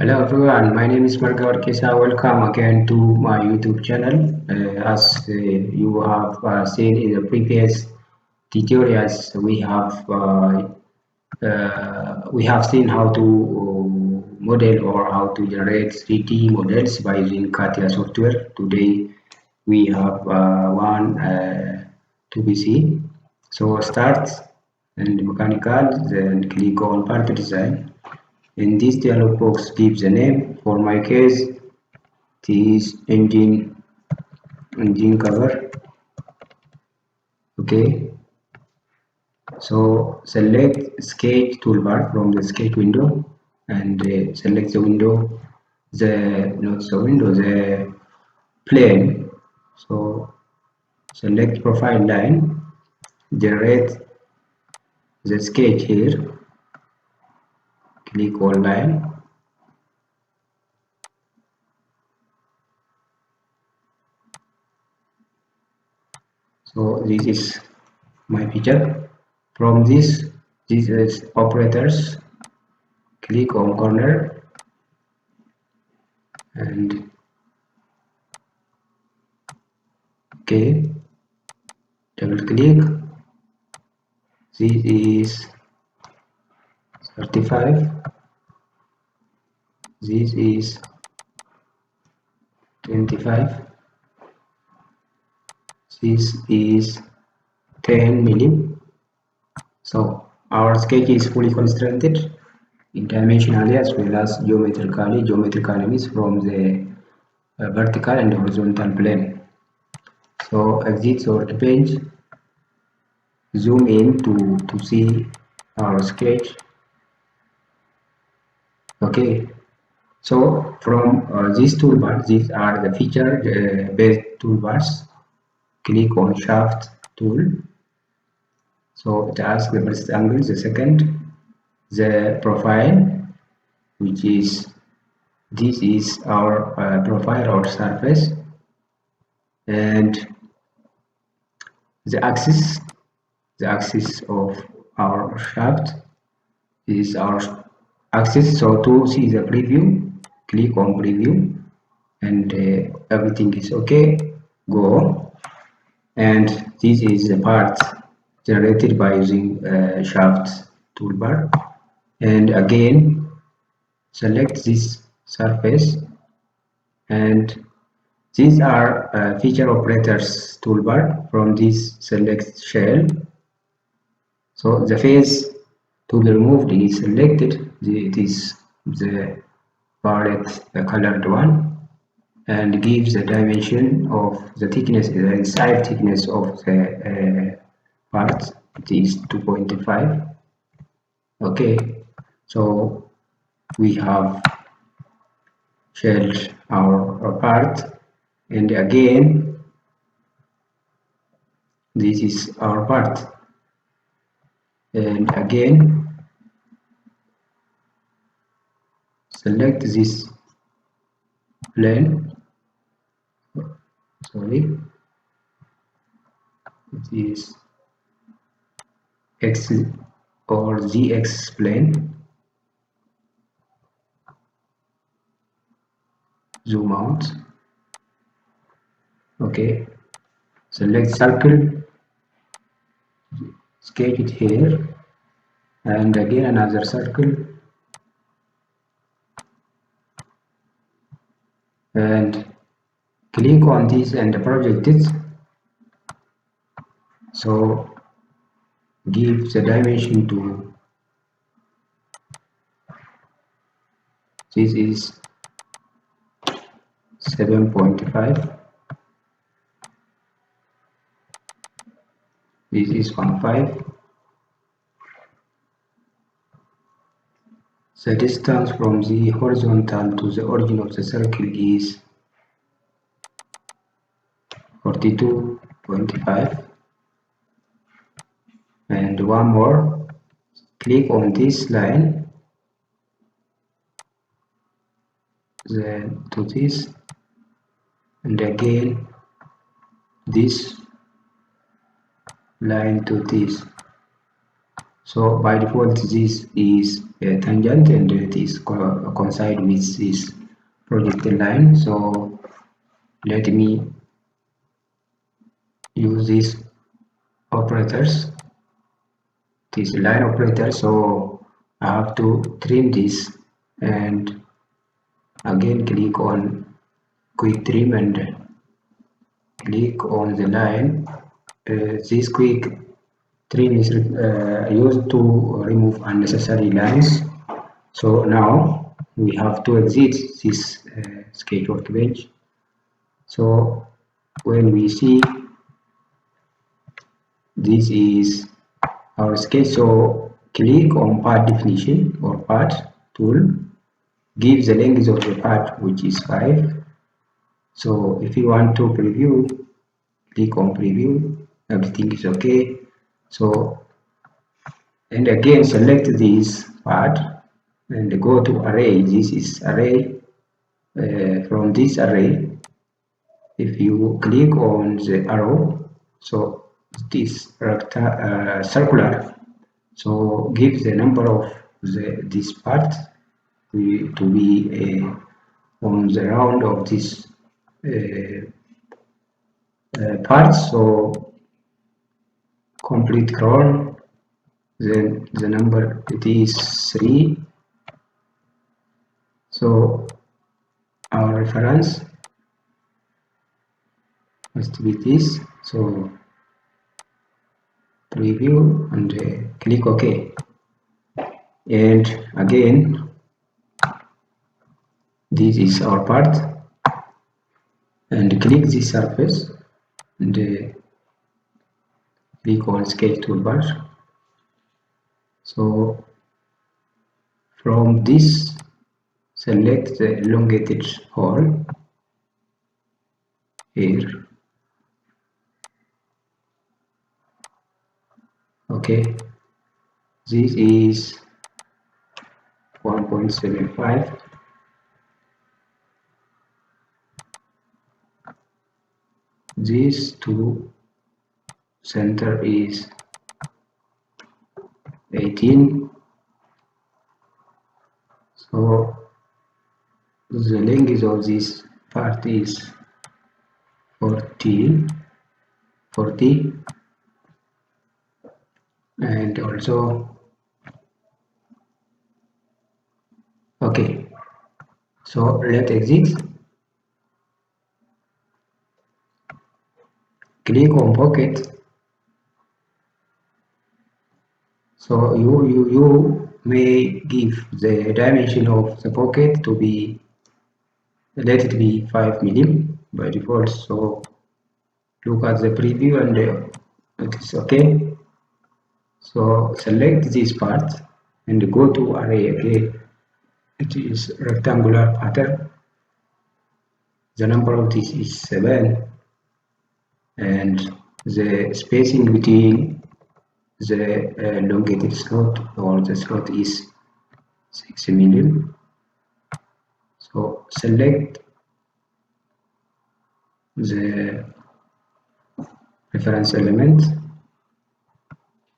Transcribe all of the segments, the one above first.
Hello everyone, my name is Margaret Kesa. Welcome again to my YouTube channel. As you have seen in the previous tutorials, we have seen how to model or how to generate 3D models by using CATIA software. Today we have one to be seen. So start and mechanical, then click on part design. In this dialog box gives a name. For my case, it is engine cover. Okay. So select sketch toolbar from the sketch window and select the window, the plane. So select profile line, generate the sketch here, click on line. So this is my picture. From this is operators. Click on corner and okay, double click. This is 35. This is 25. This is 10 milli. So our sketch is fully constrained in dimensionally as well as geometrically. Geometrically means from the vertical and horizontal plane. So exit or page, zoom in to see our sketch. Okay, so from these toolbars, these are the feature based toolbars. Click on shaft tool. So it asks the first angle, the second, the profile, which is this is our profile or surface, and the axis of our shaft is our axis. So to see the preview, click on preview, and everything is okay. Go, and this is the part generated by using shaft toolbar, and again select this surface, and these are feature operators toolbar. From this select shell, so the face to be removed is selected. It is the palette colored one, and gives the dimension of the thickness, the inside thickness of the part. It is 2.5. Okay, so we have shelled our part, and again this is our part, and again select this plane. Sorry, it is x or zx plane. Zoom out. Okay, select circle, sketch it here, and again another circle, and click on this and project it. So give the dimension to this is 7.5. This is 1.5. The distance from the horizontal to the origin of the circle is 42.5. And one more, click on this line, then to this, and again this line to this. So by default this is a tangent and it is coincide with this projected line. So let me use these operators, this line operator. So I have to trim this and again click on quick trim and click on the line. This quick trim is used to remove unnecessary lines. So now we have to exit this sketch workbench. So when we see this is our sketch, so click on path definition or path tool, give the length of the path which is 5. So if you want to preview, click on preview, everything is okay. So and again select this path and go to array. This is array. From this array, if you click on the arrow, so it is circular, so give the number of this part to be on the round of this part. So complete cron, then the number it is 3. So our reference must be this. So preview and click OK. And again, this is our part, and click this surface and click on sketch toolbar. So from this, select the elongated hole here. Okay, this is 1.75. This to center is 18. So the length of this part is 40, and also okay. So let's exit. Click on pocket. So you may give the dimension of the pocket to be, let it be 5 mm by default. So look at the preview and it is okay. So select this part and go to array again. It is rectangular pattern. The number of this is 7, and the spacing between the elongated slot or the slot is 6 mm. So select the reference element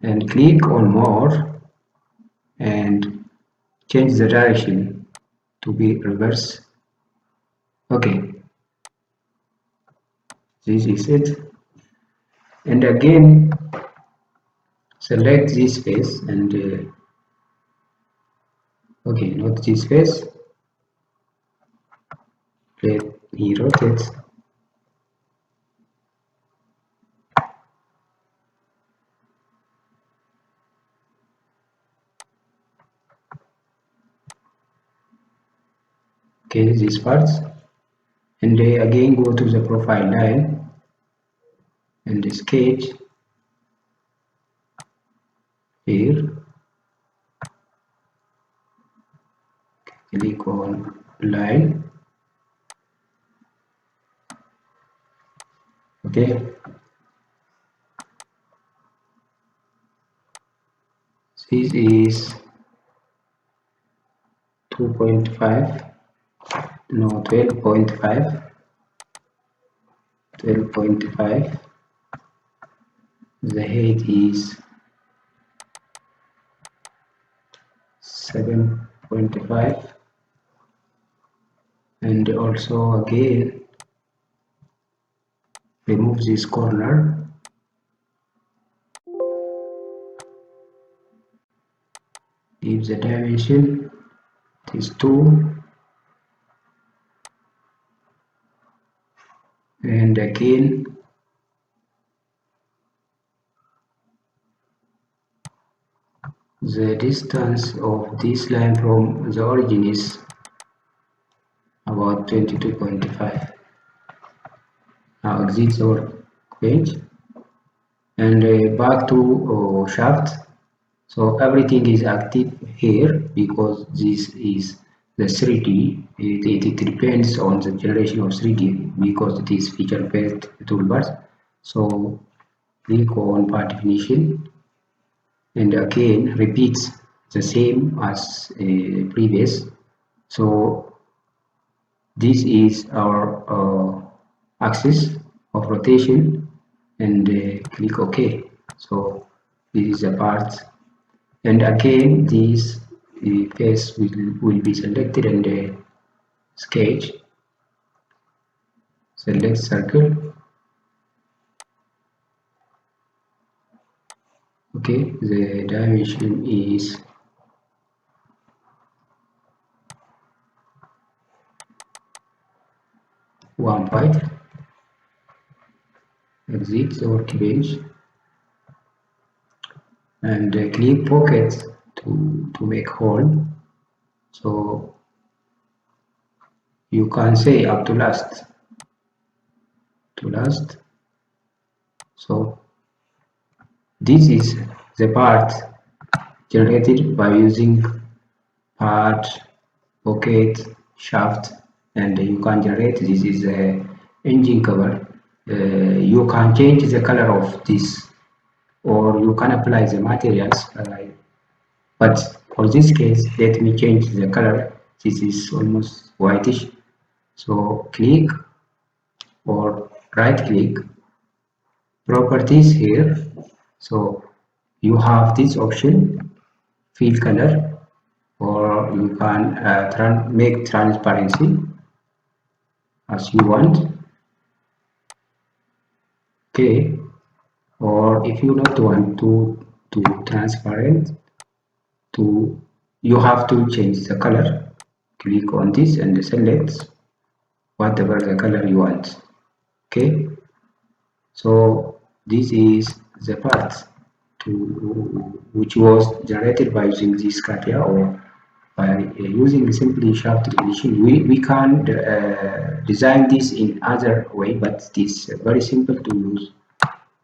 and click on more and change the direction to be reverse. Okay, this is it. And again select this face and okay, not this face, let me rotate. Okay, these parts, and again go to the profile line and sketch here, click on line. Okay, this is 2.5, no, 12.5, 12.5. The height is 7.5, and also again remove this corner. If the dimension is 2, and again the distance of this line from the origin is about 22.5. Now exit the workbench and back to shaft. So everything is active here because this is the 3D. It depends on the generation of 3D because it is feature-based toolbars. So click on part definition and again repeats the same as previous. So this is our axis of rotation, and click OK. So this is the part, and again this face will be selected, and sketch, select circle. Okay, the dimension is 1.5. Exit the workbench and click pocket to make hole. So you can say up to last. So this is the part generated by using part, pocket, shaft, and you can generate. This is a engine cover. You can change the color of this, or you can apply the materials, but for this case let me change the color. This is almost whitish, so click or right click properties here. So you have this option, fill color, or you can make transparency as you want. Okay, or if you don't want to transparent, you have to change the color. Click on this and select whatever the color you want. Okay, so this is the part which was generated by using this CATIA, or by using simply shaft definition. We can design this in other way, but it is very simple to use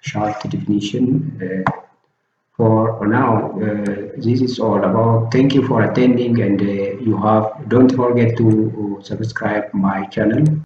shaft definition. For now, this is all about. Thank you for attending, and don't forget to subscribe my channel.